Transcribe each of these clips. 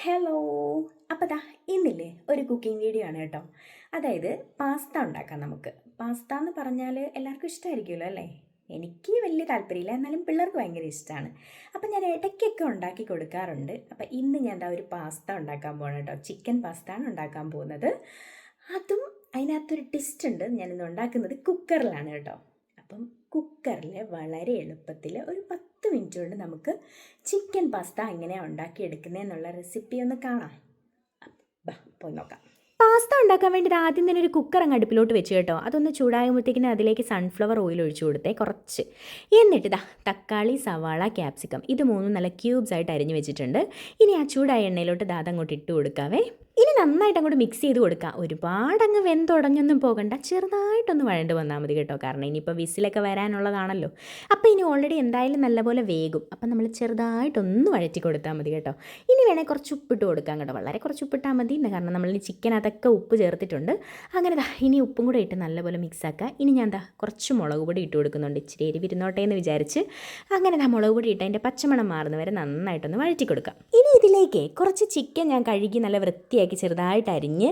Hello. അപ്പോൾ ദാ ഇന്നില്ലേ ഒരു കുക്കിംഗ് വീഡിയോ ആണ് കേട്ടോ. അതായത് പാസ്ത ഉണ്ടാക്കാം നമുക്ക്. പാസ്ത എന്ന് പറഞ്ഞാൽ എല്ലാവർക്കും ഇഷ്ടമായിരിക്കുമല്ലോ അല്ലേ? എനിക്ക് വലിയ താല്പര്യമില്ല, എന്നാലും പിള്ളേർക്ക് ഭയങ്കര ഇഷ്ടമാണ്. അപ്പം ഞാൻ ഇടയ്ക്കൊക്കെ ഉണ്ടാക്കി കൊടുക്കാറുണ്ട്. അപ്പം ഇന്ന് ഞാൻ ദാ ഒരു പാസ്ത ഉണ്ടാക്കാൻ പോകണം കേട്ടോ. ചിക്കൻ പാസ്ത ആണ് ഉണ്ടാക്കാൻ പോകുന്നത്. അതും അതിനകത്തൊരു ട്വിസ്റ്റ് ഉണ്ട്. ഞാനിന്ന് ഉണ്ടാക്കുന്നത് കുക്കറിലാണ് കേട്ടോ. അപ്പം കുക്കറിൽ വളരെ എളുപ്പത്തിൽ ഒരു 10 മിനിറ്റ് കൊണ്ട് നമുക്ക് ചിക്കൻ പാസ്ത എങ്ങനെയാണ് ഉണ്ടാക്കിയെടുക്കുന്നതെന്നുള്ള റെസിപ്പി ഒന്ന് കാണാം. ബാ പോയി നോക്കാം. പാസ്ത ഉണ്ടാക്കാൻ വേണ്ടി ആദ്യം തന്നെ ഒരു കുക്കർ അങ്ങ് അടുപ്പിലോട്ട് വെച്ച് കേട്ടോ. അതൊന്ന് ചൂടാകുമ്പോഴത്തേക്കിന് അതിലേക്ക് സൺഫ്ലവർ ഓയിൽ ഒഴിച്ചു കൊടുത്തേ കുറച്ച്. എന്നിട്ട് ഇതാ തക്കാളി, സവാള, ക്യാപ്സിക്കം ഇത് മൂന്നും നല്ല ക്യൂബ്സ് ആയിട്ട് അരിഞ്ഞ് വെച്ചിട്ടുണ്ട്. ഇനി ആ ചൂടായ എണ്ണയിലോട്ട് ദാ അങ്ങോട്ട് ഇട്ട് കൊടുക്കാവേ. ഇനി നന്നായിട്ട് അങ്ങോട്ട് മിക്സ് ചെയ്ത് കൊടുക്കുക. ഒരുപാടങ്ങ് വെന്തുടഞ്ഞൊന്നും പോകണ്ട, ചെറുതായിട്ടൊന്ന് വഴണ്ട് വന്നാൽ മതി കേട്ടോ. കാരണം ഇനിയിപ്പോൾ വിസിലൊക്കെ വരാനുള്ളതാണല്ലോ. അപ്പോൾ ഇനി ഓൾറെഡി എന്തായാലും നല്ലപോലെ വേകും. അപ്പം നമ്മൾ ചെറുതായിട്ടൊന്ന് വഴറ്റി കൊടുത്താൽ മതി കേട്ടോ. ഇനി വേണേൽ കുറച്ച് ഉപ്പിട്ട് കൊടുക്കാം കേട്ടോ. വളരെ കുറച്ച് ഉപ്പിട്ടാൽ മതി, കാരണം നമ്മൾ ഈ ചിക്കനകത്തൊക്കെ ഉപ്പ് ചേർത്തിട്ടുണ്ട്. അങ്ങനെ ദാ ഇനി ഉപ്പും കൂടെ ഇട്ട് നല്ലപോലെ മിക്സാക്കുക. ഇനി ഞാൻ ദാ കുറച്ച് മുളക് പൊടി ഇട്ട് കൊടുക്കുന്നുണ്ട്, ഇച്ചിരി എരിവിരുന്നോട്ടെ എന്ന് വിചാരിച്ച്. അങ്ങനെ ദാ മുളക് പൊടി ഇട്ട് അതിൻ്റെ പച്ചമണം മാറുന്നവരെ നന്നായിട്ടൊന്ന് വഴറ്റി കൊടുക്കാം. ഇനി ഇതിലേക്ക് കുറച്ച് ചിക്കൻ ഞാൻ കഴുകി നല്ല വൃത്തിയാക്കി ചെറുതായിട്ട് അരിഞ്ഞ്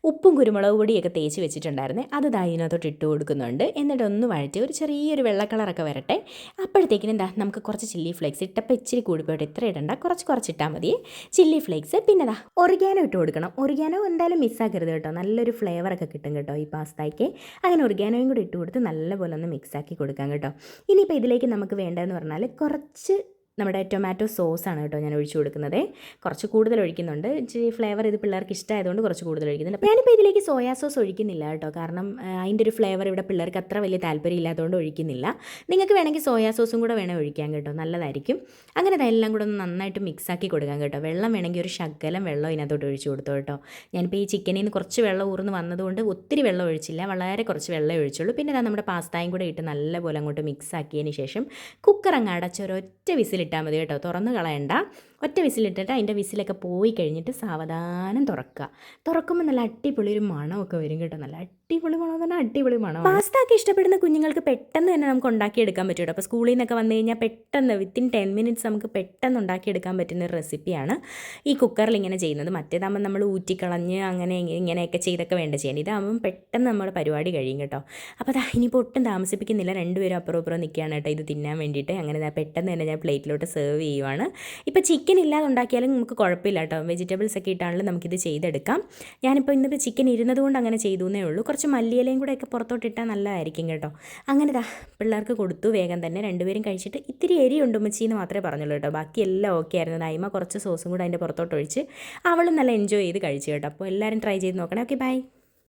ഉപ്പും കുരുമുളക് പൊടിയൊക്കെ തേച്ച് വെച്ചിട്ടുണ്ടായിരുന്നേ, അത് ദാ ഇതിനകത്തോട്ട് ഇട്ട് കൊടുക്കുന്നുണ്ട്. എന്നിട്ട് ഒന്ന് വഴറ്റി ഒരു ചെറിയൊരു വെള്ള കളറൊക്കെ വരട്ടെ. അപ്പോഴത്തേക്കിനും എന്താ നമുക്ക് കുറച്ച് ചില്ലി ഫ്ലേക്സ് ഇട്ടപ്പോൾ ഇച്ചിരി കൂടിപ്പോയിട്ട് ഇത്ര ഇടണ്ട, കുറച്ച് ഇട്ടാൽ മതി ചില്ലി ഫ്ലേക്സ്. പിന്നെ ദാ ഒറിഗാനോ ഇട്ട് കൊടുക്കണം. ഒറിഗാനോ എന്തായാലും മിസ്സാക്കരുത് കേട്ടോ, നല്ലൊരു ഫ്ലേവറൊക്കെ കിട്ടും കേട്ടോ ഈ പാസ്തയ്ക്ക്. അങ്ങനെ ഒറിഗാനോയും കൂടി ഇട്ട് കൊടുത്ത് നല്ലപോലെ ഒന്ന് മിക്സാക്കി കൊടുക്കാം കേട്ടോ. ഇനിയിപ്പോൾ ഇതിലേക്ക് നമുക്ക് വേണ്ടതെന്ന് പറഞ്ഞാൽ കുറച്ച് നമ്മുടെ ടൊമാറ്റോ സോസാണ് കേട്ടോ ഞാൻ ഒഴിച്ചു കൊടുക്കുന്നത്. കുറച്ച് കൂടുതൽ ഒഴിക്കുന്നുണ്ട്, ഇച്ചിരി ഫ്ലേവർ ഇത് പിള്ളേർക്ക് ഇഷ്ടമായതുകൊണ്ട് കുറച്ച് കൂടുതൽ ഒഴിക്കുന്നുണ്ട്. ഞാനിപ്പോൾ ഇതിലേക്ക് സോയാ സോസ് ഒഴിക്കുന്നില്ല കേട്ടോ, കാരണം അതിൻ്റെ ഒരു ഫ്ലേവർ ഇവിടെ പിള്ളേർക്ക് അത്ര വലിയ താല്പര്യമില്ലാത്തതുകൊണ്ട് ഒഴിക്കുന്നില്ല. നിങ്ങൾക്ക് വേണമെങ്കിൽ സോയാ സോസും കൂടെ വേണേൽ ഒഴിക്കാം കേട്ടോ, നല്ലതായിരിക്കും. അങ്ങനെ അതെല്ലാം കൂടെ ഒന്ന് നന്നായിട്ട് മിക്സാക്കി കൊടുക്കാം കേട്ടോ. വെള്ളം വേണമെങ്കിൽ ഒരു ശകലം വെള്ളം ഇതിനകത്തോട്ട് ഒഴിച്ചു കൊടുത്തു കേട്ടോ. ഞാനിപ്പോൾ ഈ ചിക്കനിൽ നിന്ന് കുറച്ച് വെള്ളം ഊർന്ന് വന്നതുകൊണ്ട് ഒത്തിരി വെള്ളം ഒഴിച്ചില്ല, വളരെ കുറച്ച് വെള്ളം ഒഴിച്ചുള്ളൂ. പിന്നെ ഇതാ നമ്മുടെ പാസ്തയും കൂടെ ഇട്ട് നല്ലപോലെ അങ്ങോട്ട് മിക്സ് ആക്കിയതിന് ശേഷം കുക്കർ അങ്ങ് അടച്ച് ഒരൊറ്റ വിസിലിട്ടാൽ മതി കേട്ടോ, തുറന്ന് കളയണ്ട. ഒറ്റ വിസിലിട്ടിട്ട് അതിൻ്റെ വിസിലൊക്കെ പോയി കഴിഞ്ഞിട്ട് സാവധാനം തുറക്കുമ്പോൾ നല്ല അടിപൊളി ഒരു മണമൊക്കെ വരും കേട്ടോ. നല്ല അടിപൊളി മണം എന്ന് പറഞ്ഞാൽ അടിപൊളി മണം. പാസ്ത ഒക്കെ ഇഷ്ടപ്പെടുന്ന കുഞ്ഞുങ്ങൾക്ക് പെട്ടെന്ന് തന്നെ നമുക്ക് ഉണ്ടാക്കിയെടുക്കാൻ പറ്റും കേട്ടോ. അപ്പോൾ സ്കൂളിൽ നിന്നൊക്കെ വന്നു കഴിഞ്ഞാൽ പെട്ടെന്ന് വിത്തിൻ 10 മിനിറ്റ്സ് നമുക്ക് പെട്ടെന്ന് ഉണ്ടാക്കിയെടുക്കാൻ പറ്റുന്ന ഒരു റെസിപ്പിയാണ് ഈ കുക്കറിൽ ഇങ്ങനെ ചെയ്യുന്നത്. മറ്റേതാകുമ്പോൾ നമ്മൾ ഊറ്റിക്കളഞ്ഞ് അങ്ങനെ ഇങ്ങനെയൊക്കെ ചെയ്തൊക്കെ വേണ്ട ചെയ്യാൻ. ഇതാകുമ്പം പെട്ടെന്ന് നമ്മുടെ പരിപാടി കഴിയും കേട്ടോ. അപ്പോൾ അതാ ഇനിയിപ്പോൾ ഒട്ടും താമസിപ്പിക്കുന്നില്ല, രണ്ടുപേരും അപ്പുറം നിൽക്കുകയാണ് കേട്ടോ ഇത് തിന്നാൻ വേണ്ടിയിട്ട്. അങ്ങനെ പെട്ടെന്ന് തന്നെ ഞാൻ പ്ലേറ്റിലോട്ട് സെർവ് ചെയ്യുവാണ്. ഇപ്പോൾ ചിക്കൻ ഇല്ലാതെ ഉണ്ടാക്കിയാലും നമുക്ക് കുഴപ്പമില്ല കേട്ടോ, വെജിറ്റബിൾസ് ഒക്കെ ഇട്ടാണെങ്കിലും നമുക്കിത് ചെയ്തെടുക്കാം. ഞാനിപ്പോൾ ഇന്നിപ്പോൾ ചിക്കൻ ഇരുന്നത് കൊണ്ട് അങ്ങനെ ചെയ്തു എന്നേ ഉള്ളൂ. കുറച്ച് മല്ലിയിലയും കൂടെ ഒക്കെ പുറത്തോട്ടിട്ടാൽ നല്ലതായിരിക്കും കേട്ടോ. അങ്ങനെ ദാ പിള്ളേർക്ക് കൊടുത്തു വേഗം തന്നെ. രണ്ടുപേരും കഴിച്ചിട്ട് ഇത്തിരി എരിയുണ്ട് ഉമ്മച്ചീന്ന് മാത്രമേ പറഞ്ഞുള്ളൂ കേട്ടോ, ബാക്കി എല്ലാം ഓക്കെ ആയിരുന്നു. നൈമ കുറച്ച് സോസും കൂടെ അതിൻ്റെ പുറത്തോട്ട് ഒഴിച്ച് അവളും നല്ല എൻജോയ് ചെയ്ത് കഴിച്ചു കേട്ടോ. അപ്പോൾ എല്ലാവരും ട്രൈ ചെയ്ത് നോക്കണേ. Okay, by.